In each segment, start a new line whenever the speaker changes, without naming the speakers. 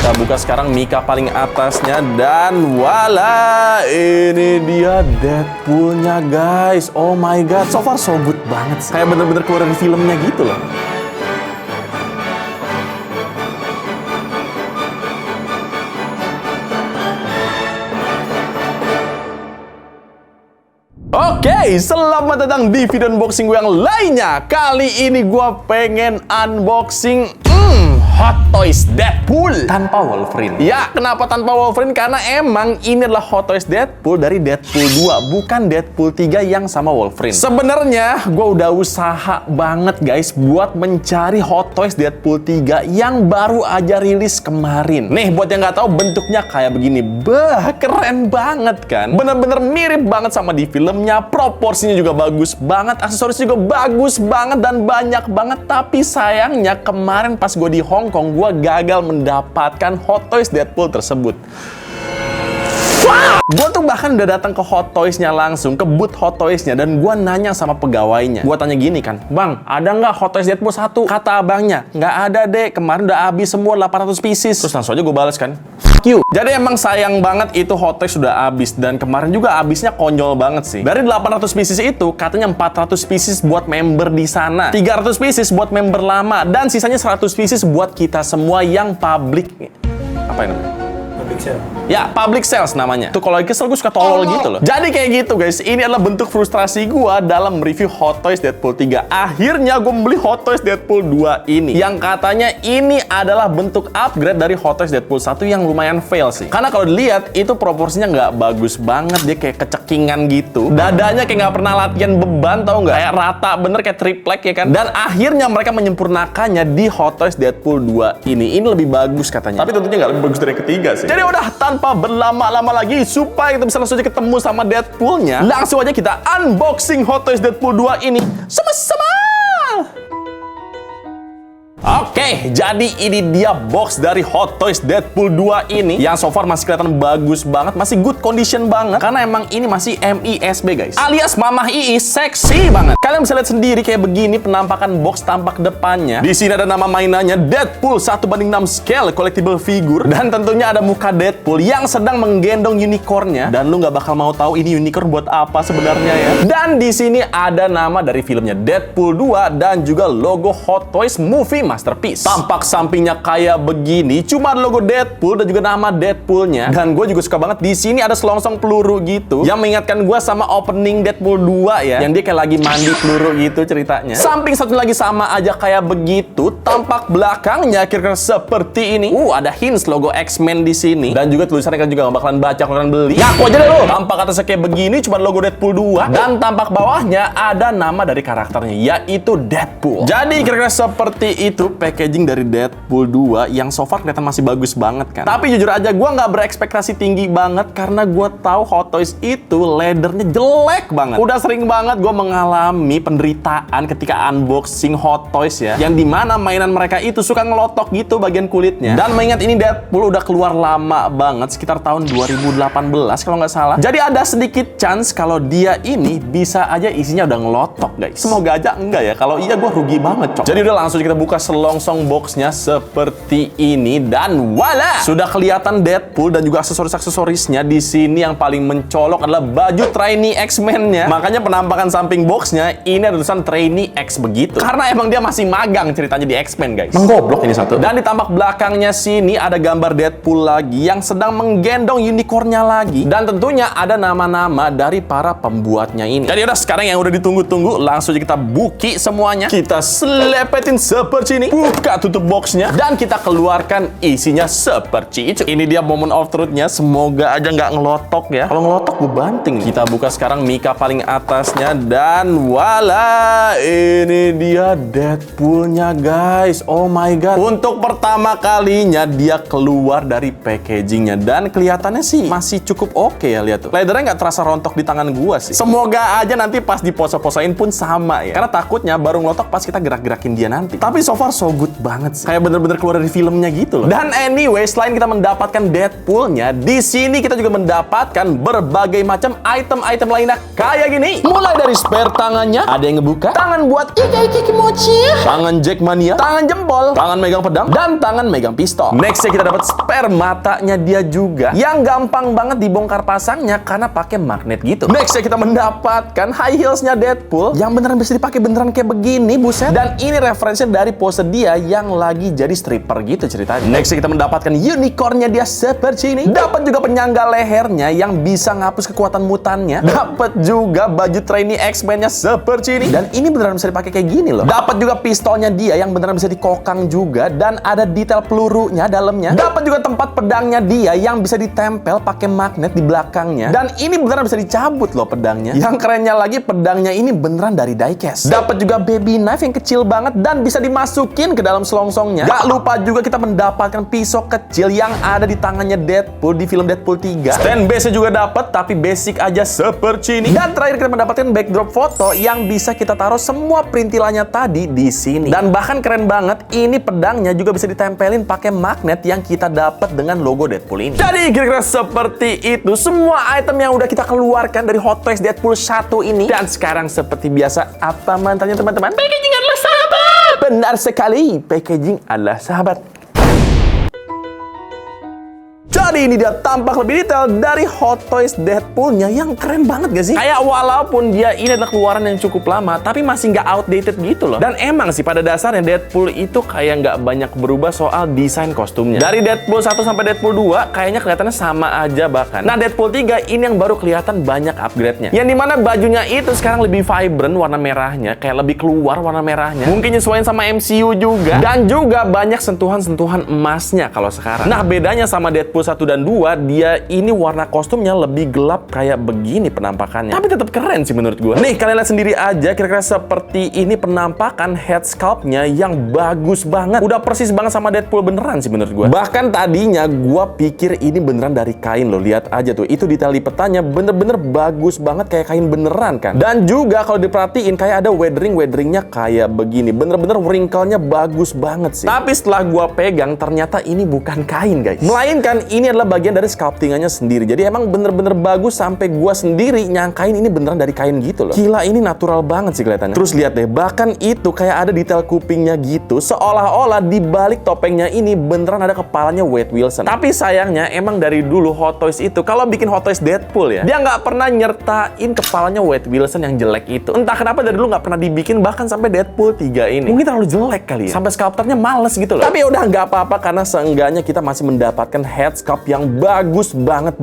Kita buka sekarang Mika paling atasnya. Dan wala, ini dia Deadpool-nya guys. Oh my god, so far so good banget sih. Kayak bener-bener keluar dari filmnya gitu loh. Oke, selamat datang di video unboxing gue yang lainnya. Kali ini gue pengen unboxing Hot Toys Deadpool tanpa Wolverine. Ya, kenapa tanpa Wolverine? Karena emang ini adalah Hot Toys Deadpool dari Deadpool 2, bukan Deadpool 3 yang sama Wolverine. Sebenarnya gue udah usaha banget guys buat mencari Hot Toys Deadpool 3 yang baru aja rilis kemarin. Nih, buat yang nggak tahu, bentuknya kayak begini. Bah, keren banget kan? Bener-bener mirip banget sama di filmnya. Proporsinya juga bagus banget, aksesorisnya juga bagus banget dan banyak banget. Tapi sayangnya kemarin pas gue di Hong Kong, gue gagal mendapatkan Hot Toys Deadpool tersebut. Gue tuh bahkan udah datang ke Hot Toys-nya langsung, ke booth Hot Toys-nya, dan gue nanya sama pegawainya. Gue tanya gini kan, "Bang, ada nggak Hot Toys Deadpool 1?" Kata abangnya, "Nggak ada deh, kemarin udah habis semua 800 pieces." Terus langsung aja gue balas kan, "Fuck you." Jadi emang sayang banget itu Hot Toys sudah habis, dan kemarin juga habisnya konyol banget sih. Dari 800 pieces itu, katanya 400 pieces buat member di sana, 300 pieces buat member lama, dan sisanya 100 pieces buat kita semua yang public. Apa yang namanya? Ya, public sales namanya. Tuh kalau lagi kesel gue suka tolol gitu loh. Jadi kayak gitu guys, ini adalah bentuk frustrasi gue dalam mereview Hot Toys Deadpool 3. Akhirnya gue membeli Hot Toys Deadpool 2 ini, yang katanya ini adalah bentuk upgrade dari Hot Toys Deadpool 1 yang lumayan fail sih. Karena kalau dilihat itu proporsinya nggak bagus banget, dia kayak kecekingan gitu. Dadanya kayak nggak pernah latihan beban, tau nggak? Kayak rata bener, kayak triplek ya kan. Dan akhirnya mereka menyempurnakannya di Hot Toys Deadpool 2 ini. Ini lebih bagus katanya. Tapi tentunya nggak lebih bagus dari yang ketiga sih. Jadi udah, tanpa berlama-lama lagi, supaya kita bisa langsung aja ketemu sama Deadpool-nya, langsung aja kita unboxing Hot Toys Deadpool 2 ini sama-sama. Oke, jadi ini dia box dari Hot Toys Deadpool 2 ini, yang so far masih kelihatan bagus banget, masih good condition banget, karena emang ini masih MISB guys, alias Mamah Iis seksi banget. Kalian bisa lihat sendiri kayak begini penampakan box tampak depannya. Di sini ada nama mainannya Deadpool 1:6 scale collectible figure, dan tentunya ada muka Deadpool yang sedang menggendong unicornnya, dan lu nggak bakal mau tahu ini unicorn buat apa sebenarnya ya. Dan di sini ada nama dari filmnya Deadpool 2 dan juga logo Hot Toys Movie Masterpiece. Tampak sampingnya kayak begini, cuma ada logo Deadpool dan juga nama Deadpoolnya. Dan gue juga suka banget di sini ada selongsong peluru gitu, yang mengingatkan gue sama opening Deadpool 2 ya, yang dia kayak lagi mandi peluru gitu ceritanya. Samping satu lagi sama aja kayak begitu. Tampak belakangnya kira-kira seperti ini. Ada hints logo X-Men di sini, dan juga tulisannya kan juga gak bakalan baca kalau kalian beli. Ngaku aja deh lo. Tampak atasnya kayak begini, cuma logo Deadpool 2, dan tampak bawahnya ada nama dari karakternya, yaitu Deadpool. Jadi kira-kira seperti itu packaging dari Deadpool 2 yang so far kelihatan masih bagus banget kan. Tapi jujur aja gue nggak berekspektasi tinggi banget, karena gue tahu Hot Toys itu leathernya jelek banget. Udah sering banget gue mengalami penderitaan ketika unboxing Hot Toys ya, yang dimana mainan mereka itu suka ngelotok gitu bagian kulitnya. Dan mengingat ini Deadpool udah keluar lama banget, sekitar tahun 2018 kalau nggak salah. Jadi ada sedikit chance kalau dia ini bisa aja isinya udah ngelotok guys. Semoga aja enggak ya. Kalau iya gue rugi banget cok. Jadi udah langsung kita buka selongsong boxnya seperti ini, dan wala, sudah kelihatan Deadpool dan juga aksesoris-aksesorisnya. Di sini yang paling mencolok adalah baju trainee X-Men-nya. Makanya penampakan samping boxnya ini ada tulisan trainee X begitu, karena emang dia masih magang ceritanya di X-Men guys. Menggoblok ini satu. Dan di tampak belakangnya sini ada gambar Deadpool lagi yang sedang menggendong unicornnya lagi, dan tentunya ada nama-nama dari para pembuatnya ini. Jadi udah, sekarang yang udah ditunggu-tunggu, langsung aja kita buki semuanya. Kita selepetin seperti ini, buka tutup boxnya, dan kita keluarkan isinya seperti itu. Ini dia moment of truth-nya. Semoga aja nggak ngelotok ya. Kalau ngelotok gue banting. Kita buka sekarang Mika paling atasnya, dan wala, ini dia Deadpool-nya guys. Oh my god. Untuk pertama kalinya dia keluar dari packagingnya, dan kelihatannya sih masih cukup oke ya. Lihat tuh, leathernya nggak terasa rontok di tangan gua sih. Semoga aja nanti pas dipose-posain pun sama ya, karena takutnya baru ngelotok pas kita gerak-gerakin dia nanti. Tapi so far far so good banget sih. Kayak bener-bener keluar dari filmnya gitu loh. Dan anyway, selain kita mendapatkan Deadpool-nya, di sini kita juga mendapatkan berbagai macam item-item lainnya kayak gini. Mulai dari spare tangannya, ada yang ngebuka, tangan buat ike kimochi, tangan Jackmania, tangan jempol, tangan megang pedang, dan tangan megang pistol. Nextnya kita dapat spare matanya dia juga, yang gampang banget dibongkar pasangnya karena pakai magnet gitu. Nextnya kita mendapatkan high heels-nya Deadpool, yang beneran bisa dipakai beneran kayak begini, buset. Dan ini referensinya dari pose dia yang lagi jadi stripper gitu ceritanya. Nextnya kita mendapatkan unicorn-nya dia seperti ini. Dapat juga penyangga lehernya yang bisa ngapus kekuatan mutannya. Dapat juga baju trainee X-Men-nya seperti ini. Dan ini beneran bisa dipakai kayak gini loh. Dapat juga pistolnya dia yang beneran bisa dikokang juga dan ada detail pelurunya dalamnya. Dapat juga tempat pedangnya dia yang bisa ditempel pakai magnet di belakangnya. Dan ini beneran bisa dicabut loh pedangnya. Yang kerennya lagi, pedangnya ini beneran dari diecast. Dapat juga baby knife yang kecil banget dan bisa dimasukin ke dalam selongsongnya. Gak lupa juga kita mendapatkan pisau kecil yang ada di tangannya Deadpool di film Deadpool 3. Stand base-nya juga dapat, tapi basic aja seperti ini. Dan terakhir kita mendapatkan backdrop foto yang bisa kita taruh semua perintilannya tadi di sini. Dan bahkan keren banget, ini pedangnya juga bisa ditempelin pakai magnet yang kita dapat dengan logo Deadpool ini. Jadi kira-kira seperti itu semua item yang udah kita keluarkan dari Hot Toys Deadpool 1 ini. Dan sekarang seperti biasa, apa mantannya teman-teman? Packaging adalah sahabat! Benar sekali, packaging adalah sahabat. Jadi ini dia tampak lebih detail dari Hot Toys Deadpool-nya yang keren banget gak sih? Kayak walaupun dia ini adalah keluaran yang cukup lama, tapi masih nggak outdated gitu loh. Dan emang sih pada dasarnya Deadpool itu kayak nggak banyak berubah soal desain kostumnya. Dari Deadpool 1 sampai Deadpool 2 kayaknya kelihatannya sama aja bahkan. Nah Deadpool 3 ini yang baru kelihatan banyak upgrade-nya. Yang dimana bajunya itu sekarang lebih vibrant warna merahnya, kayak lebih keluar warna merahnya. Mungkin nyesuaiin sama MCU juga. Dan juga banyak sentuhan-sentuhan emasnya kalau sekarang. Nah bedanya sama Deadpool 1 dan 2, dia ini warna kostumnya lebih gelap kayak begini penampakannya. Tapi tetap keren sih menurut gue. Nih kalian lihat sendiri aja kira-kira seperti ini penampakan head sculpt-nya yang bagus banget. Udah persis banget sama Deadpool beneran sih menurut gue. Bahkan tadinya gue pikir ini beneran dari kain loh. Lihat aja tuh, itu detail lipetanya bener-bener bagus banget kayak kain beneran kan. Dan juga kalau diperhatiin kayak ada weathering-weatheringnya kayak begini. Bener-bener wrinkle-nya bagus banget sih. Tapi setelah gue pegang ternyata ini bukan kain guys. Melainkan ini adalah bagian dari sculptingannya sendiri. Jadi emang bener-bener bagus sampai gua sendiri nyangkain ini beneran dari kain gitu loh. Gila, ini natural banget sih kelihatannya. Terus lihat deh, bahkan itu kayak ada detail kupingnya gitu, seolah-olah di balik topengnya ini beneran ada kepalanya Wade Wilson. Tapi sayangnya emang dari dulu Hot Toys itu kalau bikin Hot Toys Deadpool ya, dia nggak pernah nyertain kepalanya Wade Wilson yang jelek itu. Entah kenapa dari dulu nggak pernah dibikin bahkan sampai Deadpool 3 ini. Mungkin terlalu jelek kali ya. Sampai sculptornya males gitu loh. Tapi udah nggak apa-apa karena seenggaknya kita masih mendapatkan head sculpt yang bagus banget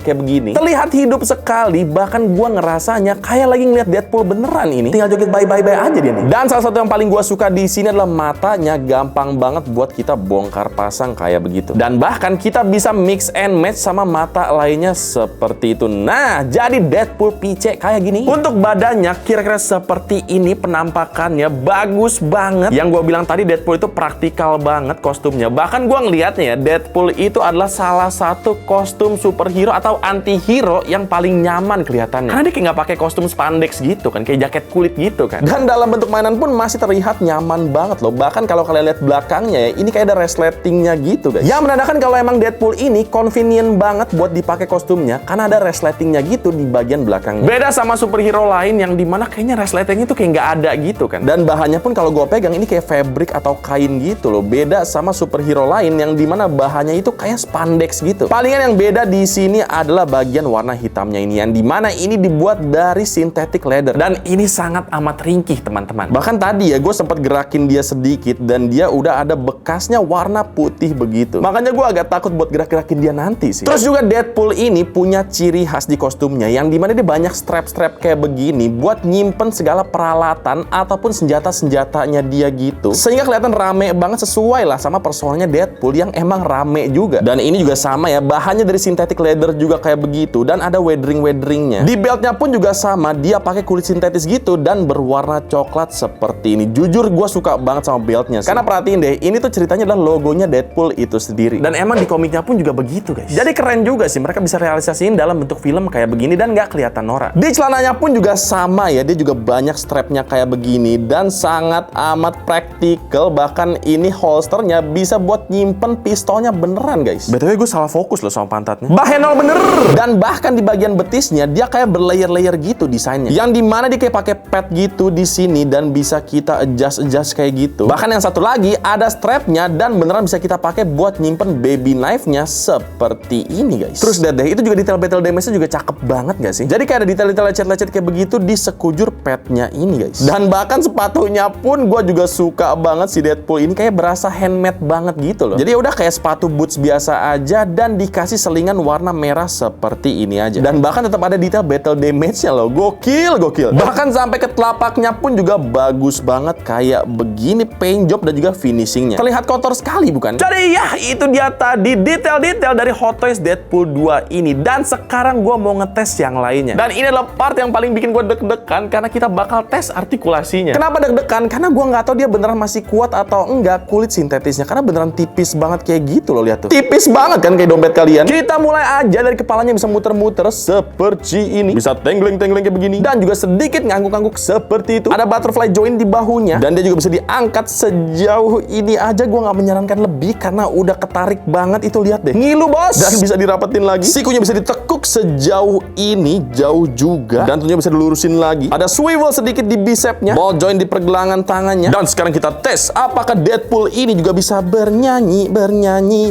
kayak begini. Terlihat hidup sekali, bahkan gua ngerasanya kayak lagi ngeliat Deadpool beneran ini. Tinggal joget bye-bye aja dia nih. Dan salah satu yang paling gua suka di sini adalah matanya gampang banget buat kita bongkar pasang kayak begitu. Dan bahkan kita bisa mix and match sama mata lainnya seperti itu. Nah, jadi Deadpool PC kayak gini. Untuk badannya kira-kira seperti ini penampakannya bagus banget. Yang gua bilang tadi Deadpool itu praktikal banget kostumnya. Bahkan gua ngeliatnya ya, Deadpool itu adalah salah satu kostum superhero atau anti-hero yang paling nyaman kelihatannya. Karena dia kayak nggak pakai kostum spandex gitu kan, kayak jaket kulit gitu kan. Dan dalam bentuk mainan pun masih terlihat nyaman banget loh. Bahkan kalau kalian lihat belakangnya ya, ini kayak ada resletingnya gitu guys. Yang menandakan kalau emang Deadpool ini convenient banget buat dipakai kostumnya karena ada resletingnya gitu di bagian belakangnya. Beda sama superhero lain yang dimana kayaknya resletingnya tuh kayak nggak ada gitu kan. Dan bahannya pun kalau gue pegang ini kayak fabric atau kain gitu loh. Beda sama superhero lain yang dimana bahannya itu kayak spandex gitu. Palingan yang beda di sini adalah bagian warna hitamnya ini, yang dimana ini dibuat dari synthetic leather dan ini sangat amat ringkih teman-teman. Bahkan tadi ya gue sempat gerakin dia sedikit dan dia udah ada bekasnya warna putih begitu. Makanya gue agak takut buat gerak-gerakin dia nanti sih. Terus juga Deadpool ini punya ciri khas di kostumnya yang dimana dia banyak strap-strap kayak begini buat nyimpen segala peralatan ataupun senjata-senjatanya dia gitu. Sehingga kelihatan rame banget, sesuai lah sama personanya Deadpool yang emang rame juga. Dan ini juga sama ya, bahannya dari synthetic leather juga kayak begitu, dan ada weathering-weatheringnya. Di beltnya pun juga sama, dia pakai kulit sintetis gitu dan berwarna coklat seperti ini. Jujur gue suka banget sama beltnya sih. Karena perhatiin deh, ini tuh ceritanya adalah logonya Deadpool itu sendiri. Dan emang di komiknya pun juga begitu guys. Jadi keren juga sih, mereka bisa realisasiin dalam bentuk film kayak begini dan nggak kelihatan norak. Di celananya pun juga sama ya, dia juga banyak strapnya kayak begini dan sangat amat praktikal. Bahkan ini holsternya bisa buat nyimpen pistolnya beneran guys. BTW gue salah fokus loh sama pantatnya. Bahenol bener. Dan bahkan di bagian betisnya dia kayak berlayer-layer gitu desainnya. Yang dimana dia kayak pakai pad gitu di sini dan bisa kita adjust kayak gitu. Bahkan yang satu lagi ada strapnya dan beneran bisa kita pakai buat nyimpen baby knife-nya seperti ini guys. Terus deh itu juga detail battle damage-nya juga cakep banget gak sih? Jadi kayak ada detail-detail lecet-lecet kayak begitu di sekujur padnya ini guys. Dan bahkan sepatunya pun gue juga suka banget si Deadpool ini, kayak berasa handmade banget gitu loh. Jadi udah kayak sepatu boots biasa aja dan dikasih selingan warna merah seperti ini aja. Dan bahkan tetap ada detail battle damage-nya loh. Gokil. Bahkan sampai ke telapaknya pun juga bagus banget kayak begini paint job dan juga finishingnya. Terlihat kotor sekali bukan? Jadi ya itu dia tadi detail-detail dari Hot Toys Deadpool 2 ini. Dan sekarang gue mau ngetes yang lainnya. Dan ini adalah part yang paling bikin gue deg-degan karena kita bakal tes artikulasinya. Kenapa deg-degan? Karena gue nggak tahu dia beneran masih kuat atau enggak kulit sintetisnya. Karena beneran tipis banget kayak gitu loh, lihat tuh. Tipis banget kan kayak dompet kalian. Kita mulai aja dari kepalanya bisa muter-muter seperti ini. Bisa tengleng-tengleng kayak begini. Dan juga sedikit ngangguk-ngangguk seperti itu. Ada butterfly joint di bahunya. Dan dia juga bisa diangkat sejauh ini aja. Gue nggak menyarankan lebih karena udah ketarik banget itu, lihat deh. Ngilu bos. Dan bisa dirapetin lagi. Sikunya bisa ditekuk sejauh ini, jauh juga. Dan tentunya bisa dilurusin lagi. Ada swivel sedikit di bicepnya. Ball joint di pergelangan tangannya. Dan sekarang kita tes apakah Deadpool ini juga bisa bernyanyi,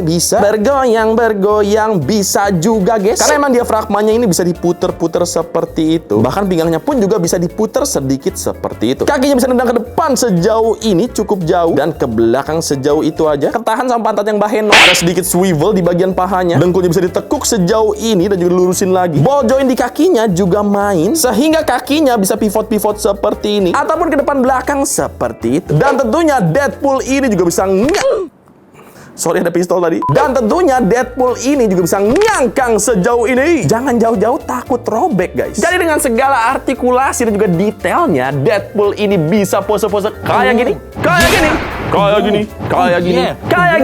bisa bergoyang, bisa juga guys. Karena emang diafragmanya ini bisa diputer-puter seperti itu. Bahkan pinggangnya pun juga bisa diputer sedikit seperti itu. Kakinya bisa nendang ke depan sejauh ini, cukup jauh. Dan ke belakang sejauh itu aja. Ketahan sama pantat yang bahenol. Ada sedikit swivel di bagian pahanya. Dengkulnya bisa ditekuk sejauh ini dan juga dilurusin lagi. Ball joint di kakinya juga main. Sehingga kakinya bisa pivot-pivot seperti ini. Ataupun ke depan belakang seperti itu. Dan tentunya Deadpool ini juga bisa Sorry ada pistol tadi. Dan tentunya Deadpool ini juga bisa nyangkang sejauh ini. Jangan jauh-jauh takut robek guys. Jadi dengan segala artikulasi dan juga detailnya, Deadpool ini bisa pose-pose kayak gini, kayak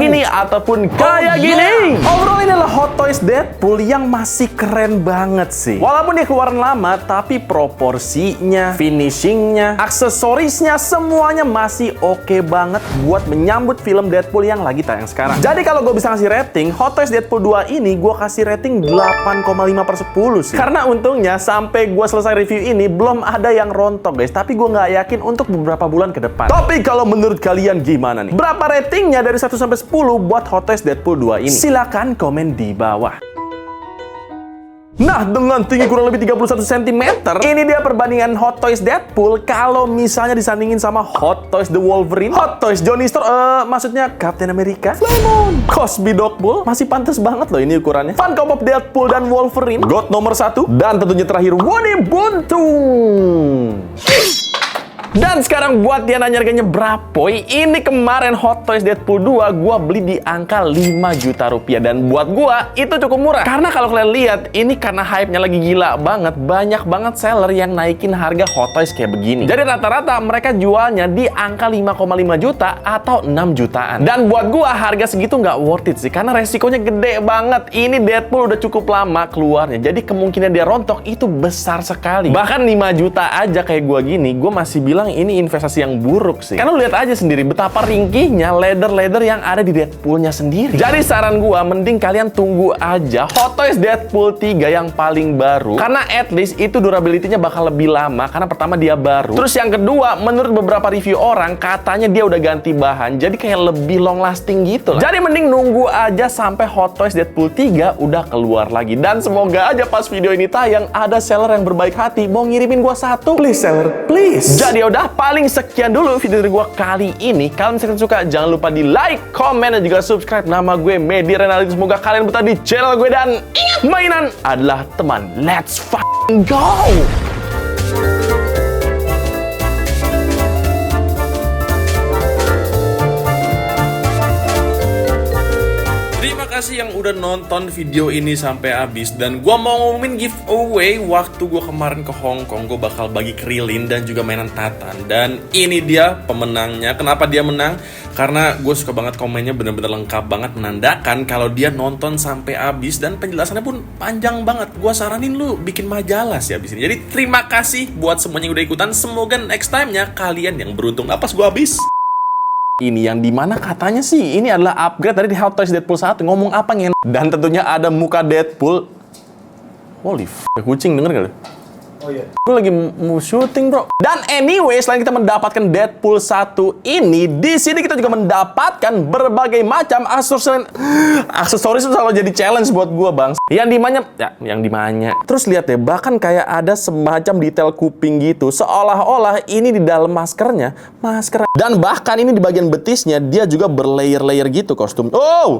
gini, ataupun kayak gini. Overall ini adalah Hot Toys Deadpool yang masih keren banget sih. Walaupun dia keluaran lama, tapi proporsinya, finishingnya, aksesorisnya, semuanya masih oke banget buat menyambut film Deadpool yang lagi tayang sekarang. Jadi kalau gue bisa ngasih rating, Hot Toys Deadpool 2 ini gue kasih rating 8,5/10 sih. Karena untungnya sampai gue selesai review ini belum ada yang rontok guys. Tapi gue nggak yakin untuk beberapa bulan ke depan. Tapi kalau menurut kalian gimana nih? Berapa ratingnya dari 1 sampai 10 buat Hot Toys Deadpool 2 ini? Silakan komen di bawah. Nah, dengan tinggi kurang lebih 31 cm, ini dia perbandingan Hot Toys Deadpool kalau misalnya disandingin sama Hot Toys The Wolverine, Hot Toys Johnny Storm, maksudnya Captain America, Flamon, Cosby Dogbull, masih pantas banget loh ini ukurannya. Funko Pop Deadpool dan Wolverine, God nomor 1, dan tentunya terakhir Woody Buntung. Dan sekarang buat dia nanya harganya berapa? Ini kemarin Hot Toys Deadpool 2 gua beli di angka 5 juta rupiah. Dan buat gua itu cukup murah. Karena kalau kalian lihat, ini karena hype-nya lagi gila banget, banyak banget seller yang naikin harga Hot Toys kayak begini. Jadi rata-rata mereka jualnya di angka 5,5 juta atau 6 jutaan. Dan buat gua harga segitu nggak worth it sih, karena resikonya gede banget. Ini Deadpool udah cukup lama keluarnya, jadi kemungkinan dia rontok itu besar sekali. Bahkan 5 juta aja kayak gua gini, gua masih bilang ini investasi yang buruk sih. Karena lu lihat aja sendiri betapa ringkihnya leather yang ada di Deadpoolnya sendiri. Jadi saran gua mending kalian tunggu aja Hot Toys Deadpool 3 yang paling baru. Karena at least itu durability-nya bakal lebih lama karena pertama dia baru. Terus yang kedua, menurut beberapa review orang katanya dia udah ganti bahan. Jadi kayak lebih long lasting gitu lah. Jadi mending nunggu aja sampai Hot Toys Deadpool 3 udah keluar lagi. Dan semoga aja pas video ini tayang ada seller yang berbaik hati mau ngirimin gua satu. Please seller, please. Jadi udah paling sekian dulu video dari gue kali ini. Kalau misalkan suka jangan lupa di like, komen, dan juga subscribe. Nama gue Medi Renaldi. Semoga kalian betah di channel gue dan ingat, mainan adalah teman. Let's fucking go. Terima kasih yang udah nonton video ini sampai habis. Dan gua mau ngumumin giveaway waktu gua kemarin ke Hong Kong. Gua bakal bagi Krillin dan juga mainan Tatan. Dan ini dia pemenangnya. Kenapa dia menang? Karena gue suka banget komennya, bener-bener lengkap banget, menandakan kalau dia nonton sampai habis. Dan penjelasannya pun panjang banget. Gua saranin lu bikin majalah sih habis ini. Jadi terima kasih buat semuanya yang udah ikutan. Semoga next time-nya kalian yang beruntung. Nah, pas gua habis ini yang dimana katanya sih ini adalah upgrade dari Hot Toys Deadpool 1. Ngomong apa ngen? Dan tentunya ada muka Deadpool. Holy kucing, denger gak lu? Oh iya. Gue lagi mau syuting, bro. Dan anyway, selain kita mendapatkan Deadpool 1 ini, di sini kita juga mendapatkan berbagai macam aksesoris itu selalu jadi challenge buat gue, bang. Yang dimanya. Terus lihat deh, bahkan kayak ada semacam detail kuping gitu, seolah-olah ini di dalam masker. Dan bahkan ini di bagian betisnya dia juga berlayer-layer gitu kostum. Oh,